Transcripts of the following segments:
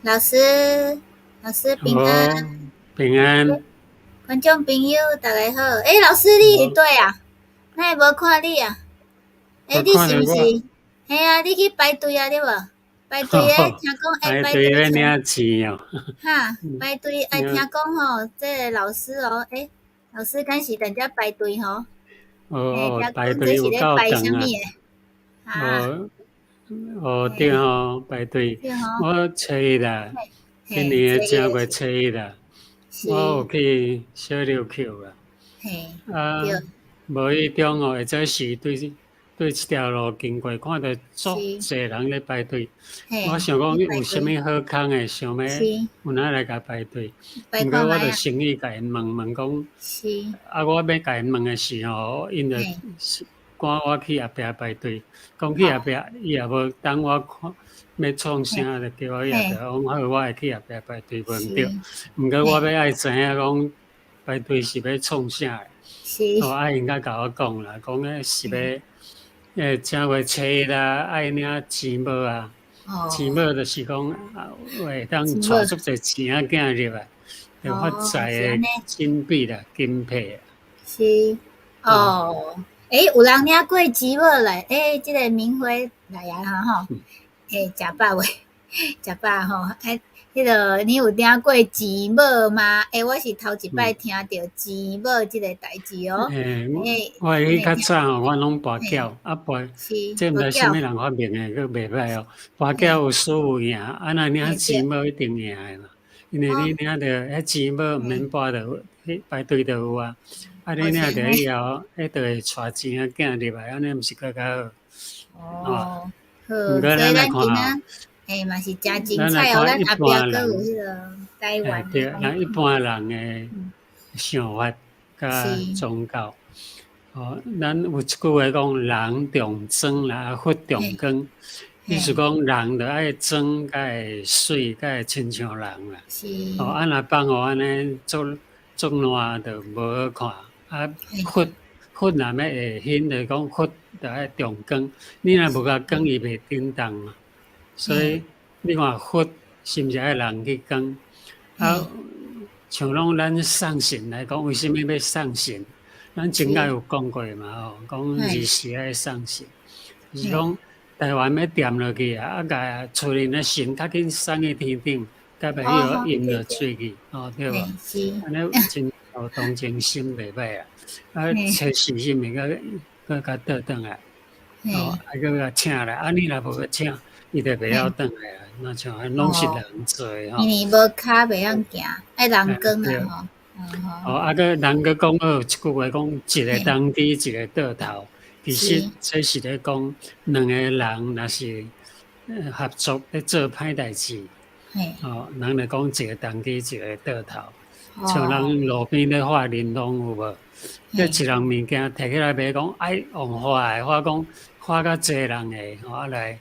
老师，老师平安，好，平安。观众朋友大家好。老师你是好，对啊？那无看你啊？我你是毋是？看到我，嘿啊，你去排队啊，对无？排队诶，听讲排排队队咧前，领钱哦。哈，嗯，排队听领讲吼，这个老师哦，老师敢是等遮排队吼？听排讲这队有够是咧排啥长啊！物诶？啊，哦对嘿，排队。对吼，我初一啦，今嘿，这年的正月个是初一啦，我是，有去小琉球啦。嘿，对，啊，无意中会做时对这条路经过，看到足是，侪人咧排队。我嘿，想讲你排有啥队，物好康诶，想要是，有哪来甲排队。排毋过我看卖啊，着诚意甲因问讲，是，我要甲因问诶时候，因着嘿，赶我去后壁排队，讲去后好，壁伊也无等我看要创嘿，啥，着叫我去后壁。嘿，讲好，我会去后壁排队，无毋是，对。毋过我嘿，要爱知影讲排队是要创啥诶。是，因甲甲我讲啦，讲是嘿，正月初一啦，爱领钱无啊？钱哦，无就是讲会当真无，带足侪钱仔入来，着发哦，财诶是安尼，金币啦、金币啊。是，哦，哦，有人领过钱无来？即个明辉来啊吼，嗯食饱未？食饱吼，迄个你有领过钱无吗？我是头一摆嗯，听着钱无即个代志哦。我会去较听，早吼，我拢跋嘿，筊，跋是，这毋知啥物无叫，人发明诶，佫袂歹哦。跋筊嘿，有输有赢，若领对，钱无一定赢诶嘛。因为你哦，领着迄钱无毋嘿，免跋着，迄排队着有啊。你好是安领着以尼。后，迄着会带钱入来，安尼毋是更较好？哦，好，毋过所以咱来咱今仔，看吼，嘛是诚精咱来彩哦。咱看一后壁般人。阁有迄个台湾的对，风景，咱一般人诶嗯，想法甲是，宗教。咱有一句话讲人重装啦，佛重嘿，光。意思嘿，讲人着爱装，甲会水，甲会亲像人啦。是，若放互安尼作烂着无好看。嘿，佛若要会显着讲佛着爱重光，你若无甲光，伊袂振动嘛。所嘿，以你看佛是毋是爱人去讲？啊，嘿，像拢咱送神来讲，为什物要送神？咱前是，解有讲过嘛吼，讲二嘿，时爱送神，就是嘿，讲台湾要掂落去甲厝里的神较紧送去天顶，甲袂哦吼，晓淹落对对，水去，对无？嘿，是，安尼真有同情心袂歹啊！嘿，找时阵物甲倒转来。嘿，佮甲请来，你若无请，伊就袂晓嘿，转来啊。那像拢是哦，人做诶吼。因为无骹袂晓行，爱人工啊对。吼，好，人佮讲有一句话讲，一个嘿，当机，一个倒头。其实是，这是咧讲，两个人若是合作咧做歹代志，嘿，人就讲一个当机，一个倒头。像哦，人路边咧发玲珑有无？叫嘿，一人物件摕起来卖，讲用花诶，讲花较济人诶，来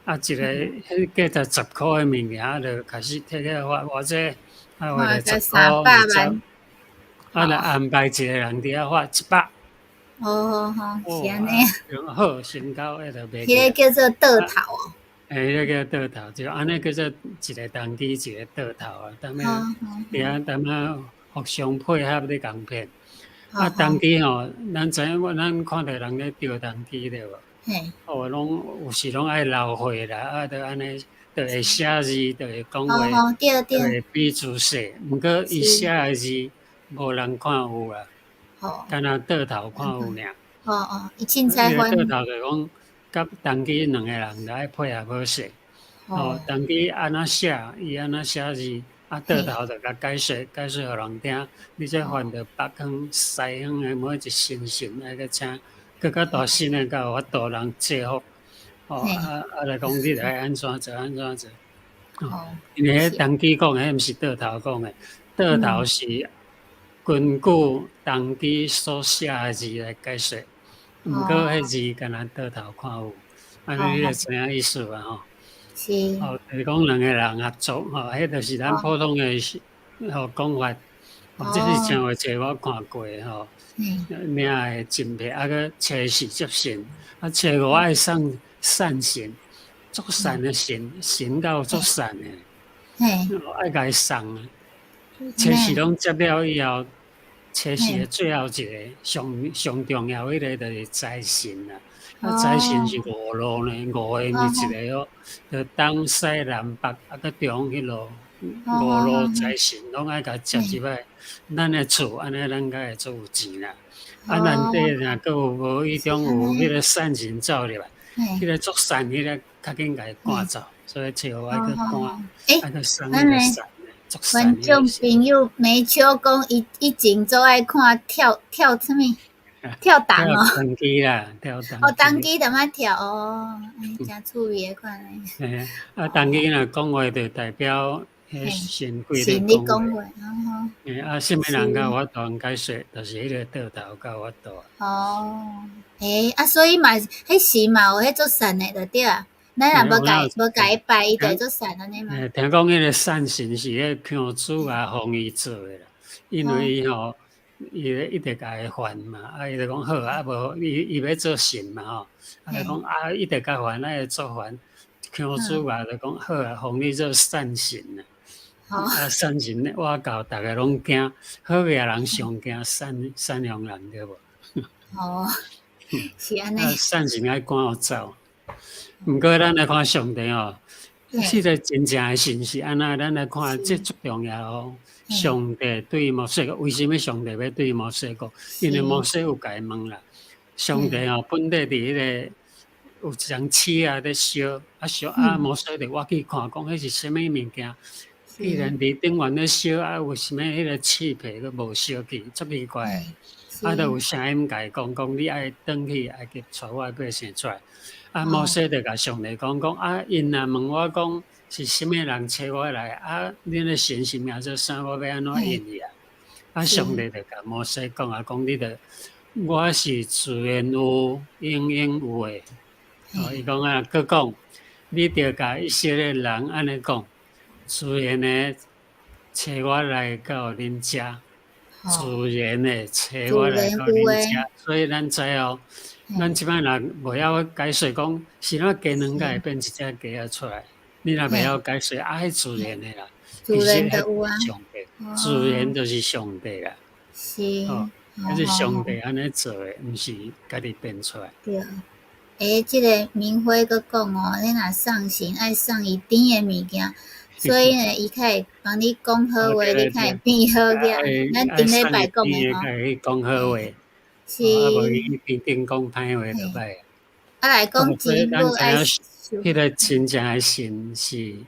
一个迄价值10箍诶物件，就开始摕起来发，偌济画花着10箍、甲300万，20，就好。安排一个人伫遐发100。哦，吼，是安尼，好成交，就卖起迄个来。叫做倒头哦。迄个倒头，就安尼叫做一个当机，一个倒头啊。好好互相配合咧共骗。好好，当机吼，咱知影，咱看到人咧钓当机对无？嘿，拢有时拢爱留岁啦，着安尼，着会写字，着会讲话，好好，对对，着会比姿势。毋过伊写是，诶字，无人看有啦，好，干若倒头看有尔。伊凊彩伊个倒翻，头就讲，甲当机两个人着爱配合好势。好，当机安怎写，伊安怎写字，倒嘿，头就甲解说互人听。你这翻着北方、西方诶每一身神来个请，更较大神诶，甲有法度人借福。嘿，来讲你着爱安怎做，安怎做。好，因为迄是，当机讲诶，迄毋是倒头讲诶，倒头嗯，是根据当机所写诶字来解说。毋过哦，迄字敢若倒头看有，安尼好好，你就知影意思啊吼。是，就是讲两个人合作迄就是咱哦，普通诶讲法。这是哦，正话册我看过嘿，领诶真品，佮初四接神，初五爱送善神，足善诶神，神到足善诶。嘿，爱甲伊送啊。车匙安尼，拢接了以后，车匙嘿，的最后一个上重要迄个就是财神啦。啊，财神哦，是5路呢，5个咪一哦，个哦，就东西南北啊，甲中迄路哦，哦，五路哦，财神拢爱甲接嘿，入来咱的厝，安尼咱才会做有钱啦。啊，内底哦，若佫有无迄是种有安尼，迄个善神走入来，嘿，迄个作善迄个较紧甲伊赶嘿，走，所以找我好爱去赶，好好，诶，爱去送迄个安尼，善的作善阮种迄个神。朋友每笑讲伊前做爱看跳啥物跳跳档哦，绳机啦，跳哦，绳机。当机踮遐跳哦，哎，真趣味诶款诶，嘿，啊，当机若讲话就代表迄嘿，神鬼咧是你讲话。讲话，哦，嘿，啊，什么人甲有是。法度通解说，就是迄个倒头甲有法度啊。哦，诶，啊，所以嘛，迄时嘛有迄做善诶，就对啊。咱嘿，若有哪有无甲伊拜，伊就会听做善安尼嘛。听讲迄个善神是迄香主啊，帮伊做诶啦，因哦，为伊吼，伊咧一直甲伊烦嘛，啊，伊就讲好啊，无伊要做神嘛吼，啊，就讲嘿，啊，一直甲烦，会做烦，香嗯，主啊就讲好啊，帮你做善神啊。好，啊，善神咧，我教逐个拢惊，好个人上惊善良人对无？哦，是安尼，啊，善神爱赶互走。毋过咱来看上帝哦，嘿，迄个真正诶神是安那？咱来看，这是，足重要哦。嘿，上帝对摩西，为什么上帝要对摩西讲？因为摩是，西有甲伊问啦，上帝嘿，哦，本地伫迄个有一张刺啊咧烧，烧啊，嗯，摩西着我去看，讲迄是啥物物件？既是，然伫顶原咧烧，啊，为什么迄个刺皮佫无烧去？足奇怪诶！嘿，啊，都有是，声音甲伊讲，你爱转去埃及带我百姓出来。啊，摩哦，西就甲上帝讲啊，因若问我讲是啥物人找我来，啊，恁诶神是名做啥？我要安怎嘿，应伊啊？啊，上是，帝就甲摩西讲啊，讲你着我是自然有，应有诶。哦，伊嘿，讲啊，佮讲你着甲以色列人安尼讲，自然诶找我来到恁遮。自好，然诶，找自我来然到恁遮，有诶，所以咱知哦，咱嘿，即摆若袂晓解说讲是哪鸡卵甲会是，变一只鸡仔出来，你若袂晓嘿，解说，啊，迄自嘿，然诶啦，其自实迄然就有啊，是上帝，自然哦，就是上帝啦，是，吼，迄好是好好，上帝安尼做诶，毋是家己变出来。对。诶，即个明辉佫讲哦，你若送神爱送伊甜诶物件，所以呢，伊较会帮你讲好哦，话，对你较会对对，变好啊个。咱顶礼爱送伊拜讲诶甜诶，吼，甲伊讲好话，嘿，哦，啊无是，伊边顶讲歹话就嘿，歹啊。啊来哦，讲所以钱母爱咱知影收，迄个真正诶神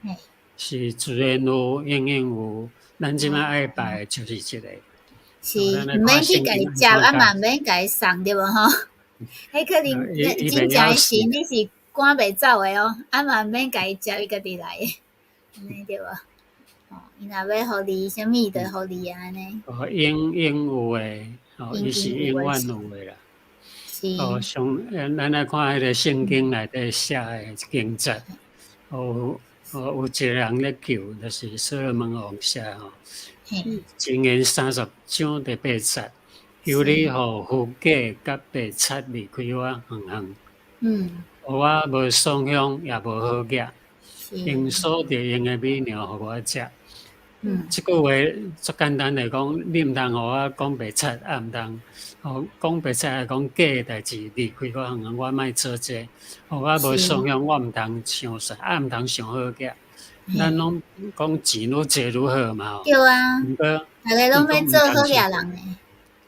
嘿，是自然有，应有，咱即摆哦，爱拜诶就是即个。是哦，咱来毋看免去甲伊圣经食，啊嘛安怎毋免甲伊送对无吼？迄可能伊真袂晓死正诶神，啦。你是赶袂走诶哦，啊嘛毋免甲伊食，伊家己来诶，安尼对无？哦，伊若要互你啥物，就互你啊安尼，哦，应有诶，哦，伊是应有诶，永远是。有诶啦。哦，是，咱来看迄个圣嗯，经内底写诶经节，有一个人咧求，就是所罗门王写吼，嘿，箴言30章第8节，求你是，互富家甲白贼离开我远远。嗯，互我无爽香，也无好价，是，用所着用诶美鸟互我食。嗯，即句话足简单来讲，你毋通互我讲白贼，啊毋通讲白贼来讲假诶代志，离开我远远，我莫做这。互我无是，爽香，我毋通想啥，啊毋通上好价。咱嘿，拢讲钱愈济愈好嘛吼，对啊，毋过大家伊讲拢要做好毋通上，野人呢，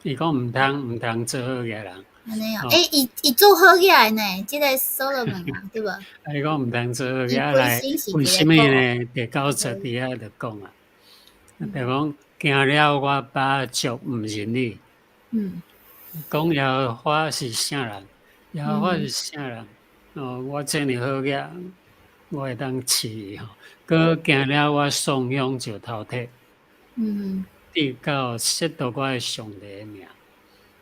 伊讲毋通做好个人。安尼哦，吼，诶，伊做好起来呢，即个所罗门啊，对无？啊，伊讲毋通做好伊个来，本身是为什么一个国，呢？第90伫遐就讲啊。就嗯，讲行了我把足毋认你，嗯，讲耶和华是啥人？耶和华是嗯，啥人？哦，我这么好个，我会当饲伊吼。佮行了我双向就头铁，嗯，直到亵渎我诶上帝诶名。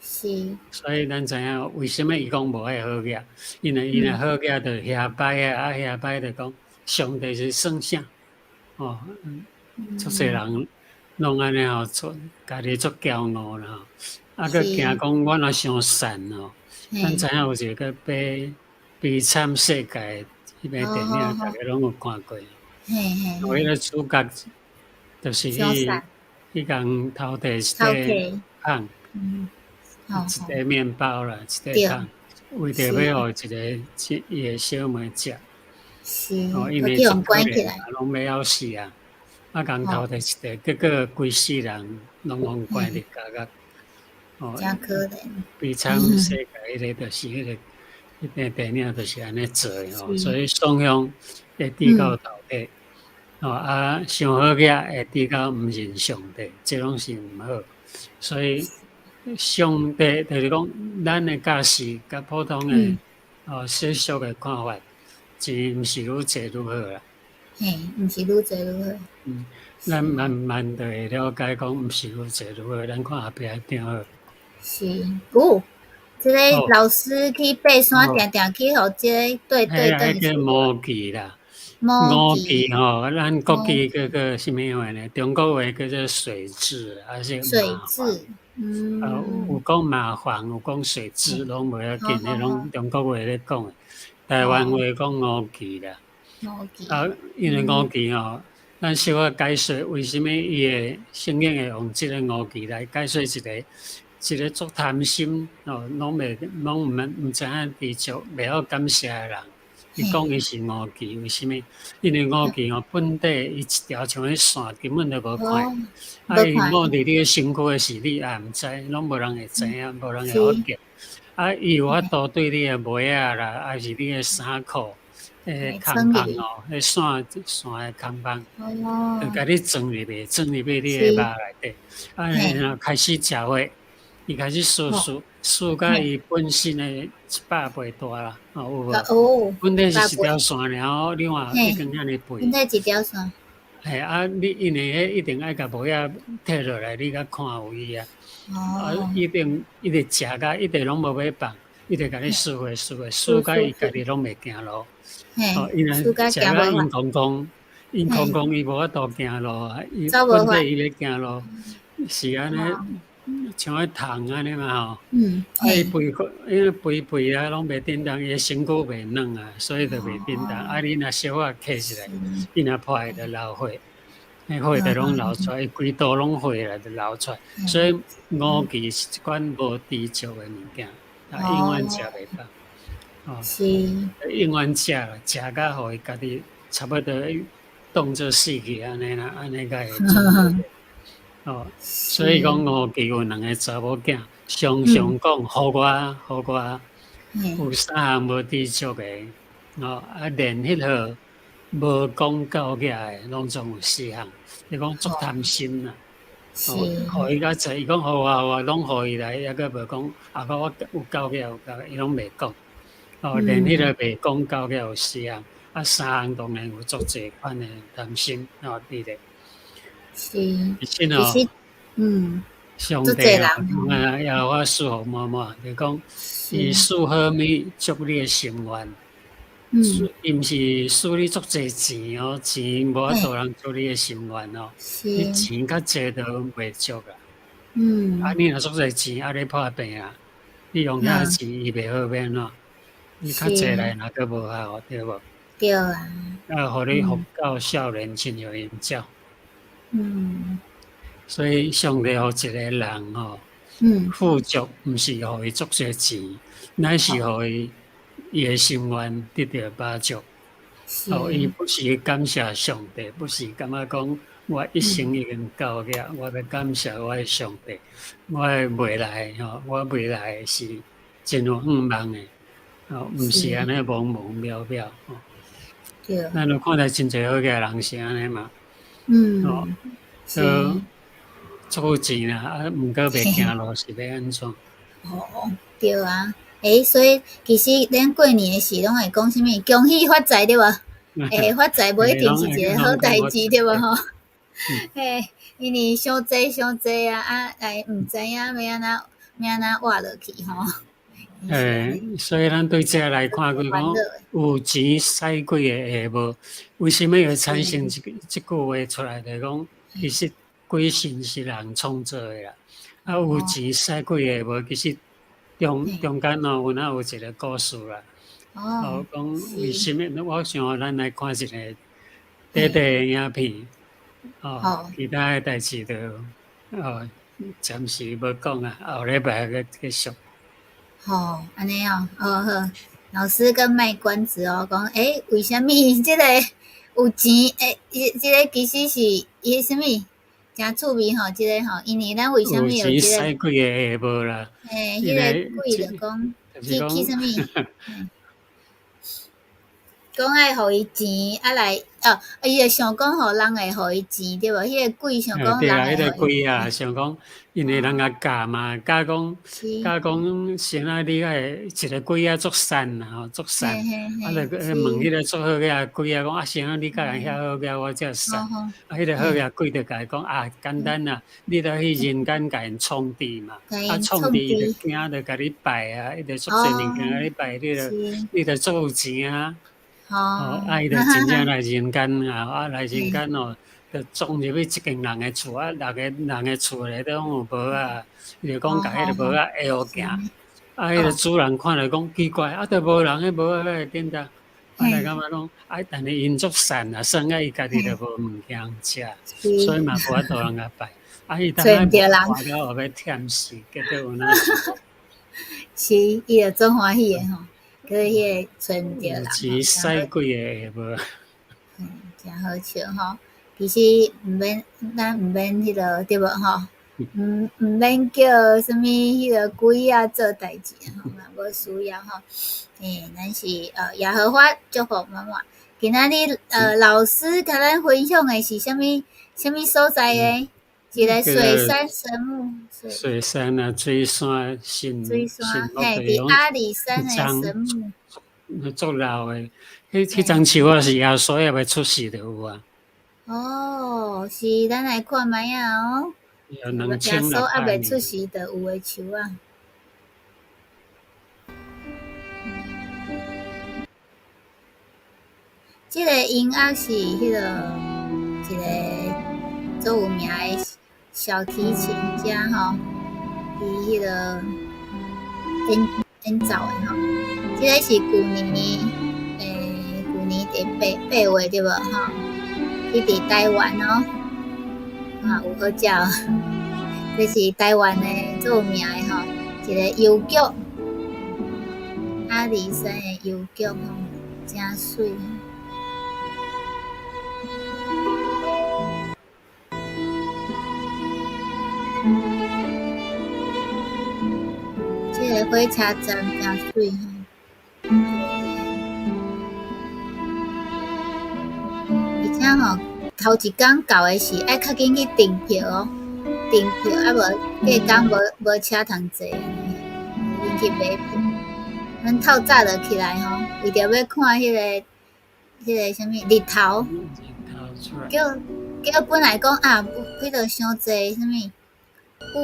是，所以咱知影为什么伊讲无爱好个？因为伊若嗯，好个就遐歹啊，啊遐歹就讲上帝是算啥？哦，足侪嗯，人拢安尼吼，家己足骄傲啦吼，啊，佮惊是，讲我若伤善吼，咱嘿，知影有一个悲惨世界迄个好电影，好好，大家拢有看过。嘿嘿迄嘿，个主角就是伤sad，去共偷摕一头块家，空，嗯，吼吼，一块面包啦，一块对，空，为着是要互一个伊诶小妹食。是，因为要去互足可怜啊，关起来，拢要枵死啊！共吼，偷摕一块，结果规世人拢互关入嘿，监狱。哦，真可怜，悲惨世界迄个就是迄个电影就是安尼做诶吼，所是，以双向会追到嗯，头底。上好嘅会追到毋认上帝，这拢是毋好。所以上帝就是讲，咱诶假使甲普通诶嗯，世俗诶看法，钱毋是愈济愈好啦。嘿，毋是愈济愈好，嗯，咱是。慢慢就会了解讲，毋是愈济愈好，咱看后壁一定好。是，即个哦老师去爬山，哦，定定去互即个对对转迄个去啊，五忌啦，五毛记忌吼，咱国毛语叫做啥物话呢？中国话叫做水蛭，还是水麻黄？蛭，嗯，有讲麻黄，有讲水蛭，拢无要紧，迄好好好，拢中国话咧讲诶。台湾话哦，讲五忌啦。毛记，啊，因为五忌吼，咱小可解说为什物伊会圣经会用即个五忌来解说一个足贪心拢毋知影知足，袂晓感谢诶人。伊讲嘿，伊是五忌，为什物？因为五忌本底伊一条像迄线根本就无看哦，伊抹无看，伫你诶身躯诶是你也毋知，拢无人会知影，无人会晓是，记。伊有法度对你诶袜仔啦，还是你诶衫裤。嘿，空藏入去，棒迄线诶空棒，就哦，甲你装入去，装入去你诶肉是，内底。嘿，然后开始食伙，伊开始哦，输甲嘿，伊本身诶100倍大啦，有无？哦，本底是一条100倍，线尔，你看已嘿，经遐尼肥。阮这一条线，你因为迄一定爱甲帽仔摕落来，你甲看有伊啊。哦，一直食甲一直拢无要放，一直甲你嘿，输甲伊家输，己拢袂行路。嘿，伊若输甲食甲硬行无法，空空，硬空嘿，空，伊无法度行路啊！伊走无法，本体伊咧行路，是安尼，哦，像迄虫安尼嘛吼。嗯，伊嘿，因为肥啊，拢袂叮当，伊诶身躯袂软啊，所以就袂叮当。哦，你若小可揢起来，是，伊若破会就流血，迄血就拢流出来，伊规肚拢血啦，就流出来。所以五忌是一款无知足诶物件，永远食哦，袂饱。哦，是，永远食啦，食甲互伊家己差不多当作死去安尼啦，安尼才会存活着。所以讲是，五忌有2个查某囝，常嗯，常讲互我嘿，有3项无知足诶，连迄号无讲到遐诶，拢总有4项。你讲足好，贪心啦，是，互伊较济，伊讲互我，拢互伊来，抑佫无讲，我有够额，伊拢袂讲。连迄个嗯，袂讲到个有4项，3项当然有足济款诶担心，对咧。是，而且其实，嗯，足济上帝人吼，也有法赐互满满，就讲伊是，赐好物足你诶心愿，嗯，伊毋是赐你足济钱钱无法嘿，度通足你诶心愿你是，钱较济都袂足啦。嗯，你若足济钱，你破病啊，你用遐嗯，钱伊袂好免你较济是，来若佫无效，对无？对啊，互你福嗯，到少年亲像因照，嗯，所以上帝互一个人嗯，富足，毋是互伊足些钱，乃是好，互伊诶心愿得到满足。伊是，不是感谢上帝，不是感觉讲我一嗯，生已经够了，我要感谢我诶上帝，我诶未来我未来是真有盼望诶，毋是安是，尼茫茫渺渺对，咱有看到真侪好个人是安尼嘛，哦，嗯，是，都足有钱啦，毋过袂行路是要安怎？哦，对啊，所以其实咱过年诶时拢会讲啥物？恭喜发财对无？发财无一定是一个好代志对无吼？嗯，因为伤济伤济毋知影要安怎活落去吼，是安尼，所以咱对这来看，就是讲烦恼诶，有钱使鬼会下无？为什么会产生即句话出来？就是讲，其实鬼神是人创造的啦。有哦，钱使鬼会无？其实中间有一个故事啦。哦，讲为是，什么？我想咱来看一个短短的影片，好，其他的代志就暂时无讲啊，后礼拜再继续。好，安尼哦，好好。老师跟卖关子哦，讲为什么即个有钱？即个其实是伊什么真趣味吼？即个吼，因为咱为什么有有即个？钱使几个下无啦？迄个鬼即就讲就是讲，去什么？讲爱互伊钱，来伊就想讲互人会互伊钱，对无？迄个鬼想讲对啊，迄个人会互伊贵啊，想讲因为人甲教嘛，教是，先啊，你爱一个鬼啊作善啦，作善，嘿嘿啊，嘿，问是，迄个做好个鬼啊，讲先啊，你教人遐好个，我才善。好好，迄个好嘿，个鬼就甲伊讲简单啊，你着去人间甲因创治嘛，甲因创治伊着创治，惊着甲你拜啊，伊着足侪物件甲哦，你拜，是，你着做有钱啊。哦，伊就哈哈哈，真正来人间啊！来人嘿，间就撞入去一间人诶厝六个人诶厝内底拢有无啊，伊就讲甲迄个无好好好，下互是，行，迄个哦，主人看了讲奇怪，都无人，迄无来点搭，就嘿，感觉讲，但是因足善啊，算伊家己就嘿，无物件食，所以是，嘛无法度人甲拜。伊当找然无毋着人，拜到后尾忝死，结果有哪钱？是，伊就做欢喜诶吼，可是迄个找毋着人有吼，钱使几个下无？真好笑吼。其实咱毋免迄落对无吼，毋免叫什物迄落鬼啊做代志吼，嘛无需要吼。咱是耶和华祝福妈妈。今仔日老师甲咱分享诶是啥物所在诶？一个水山神木，水山啊，水山水神山，嘿，木地方，伫阿里山诶迄神木，丛足老诶，迄嘿，丛树啊是耶稣也未出世就有啊，哦，是咱来看觅啊哦。有耶稣还2600未出年。世就有诶树啊，即个音乐是迄个一个最有名诶小提琴家吼，伊迄个演奏诶吼，即个是旧年第八月对无吼，伊伫台湾哦，有好食哦，这是台湾诶最有名诶吼，一个邮局。阿里山的邮局吼，真水。这个火车站真水吼，而且吼，头一工到的是爱较紧去订票哦，订票啊无隔工无车通坐，紧去买票。咱透早就起来吼，为着要看迄个啥物日头，叫本来讲迄个伤济啥物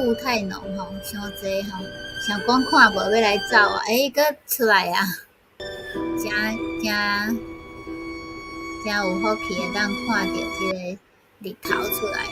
雾太浓吼，伤济吼，想讲看无要来走啊，佫出来啊，真有福气会当看到即个日头出来吼。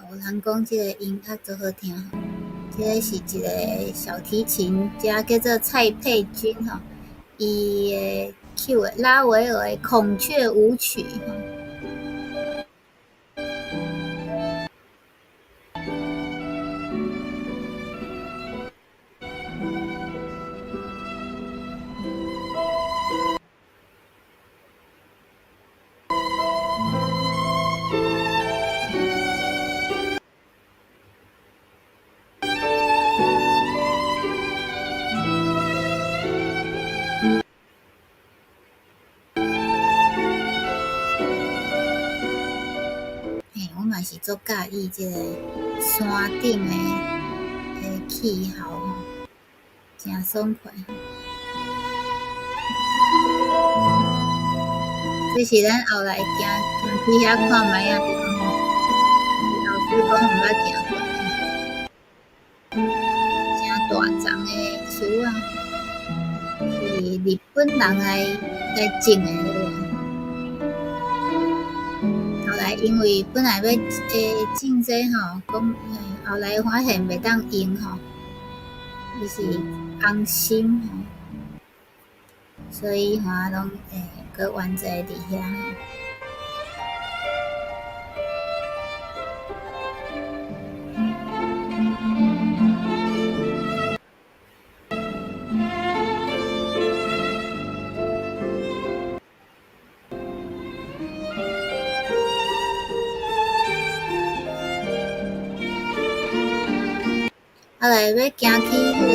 有人讲即个音乐足好听吼，即个是一个小提琴家叫做蔡佩君吼，伊的曲的拉维尔的孔雀舞曲。我嘛是足介意即个山顶的气候吼，真爽快。这是咱后来行去遐看卖啊地方，老师讲毋捌行过，真大丛的树啊，是日本人来种的。后来因为本来要种这吼，讲后来发现袂当用吼，伊是红心吼，所以吼拢搁原在伫遐吼。后来要行去迄个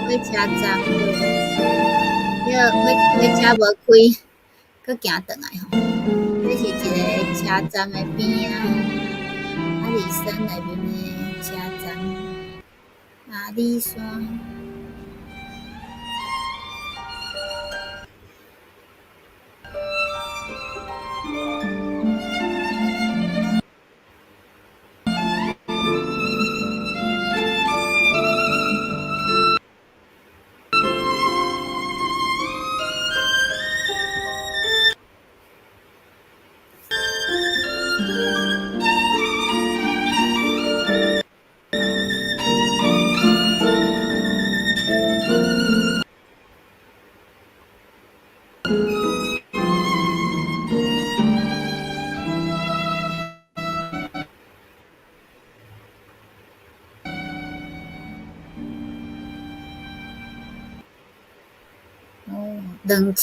火车站，迄个火车无开，搁行转来吼。这是一个车站的边啊，阿里山内面的车站，阿里山。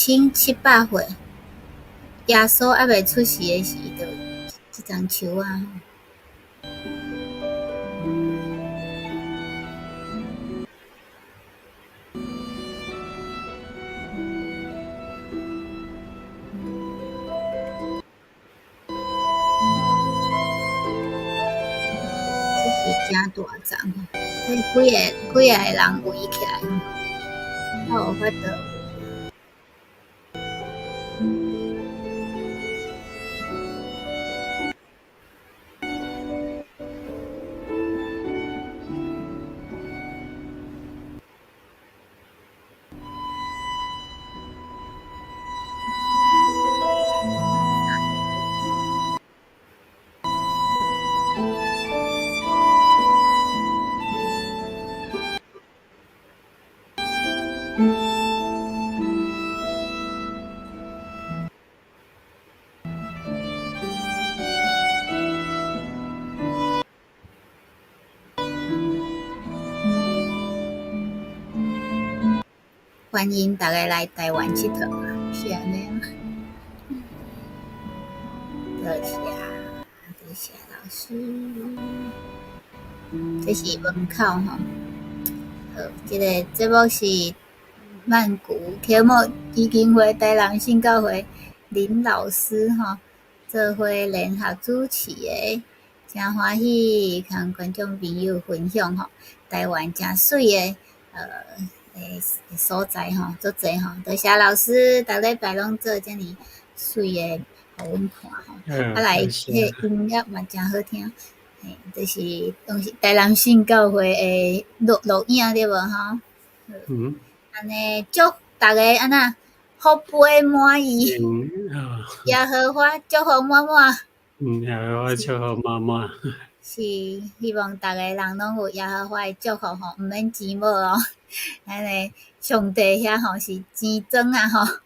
2700岁，耶稣还未出世的时，就即丛树啊。这是真大丛吼，这几个人围起来吼，才有法度。欢迎大家来台湾佚佗，是安尼吗？多谢老师，这是门口吼。好，这个节目是曼谷科目基金会台南信教会林老师吼做伙联合主持的，真欢喜跟观众朋友分享吼台湾真水的所在吼，足济吼，多谢老师，逐礼拜拢做遮尔水的，互阮看吼。来，迄音乐嘛真好听，就是当时台南信教会的录影对无吼？安尼祝大家安那福杯满溢，耶和华祝福满满。耶和华祝福满满。是希望大家人拢有耶和华的祝福吼，毋免钱无哦。安尼上帝遐吼是钱庄啊吼，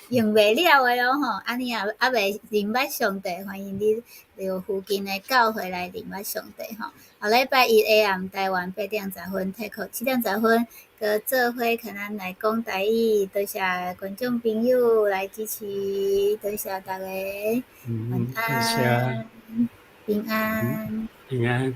用袂了的咯吼。安尼也袂认捌上帝，欢迎你到附近的教会来认捌上帝吼。下礼拜一下暗台湾8:10退课7:10，佮做伙看咱来讲台语。多谢观众朋友来支持，多谢大家，晚多谢安，平安。平安。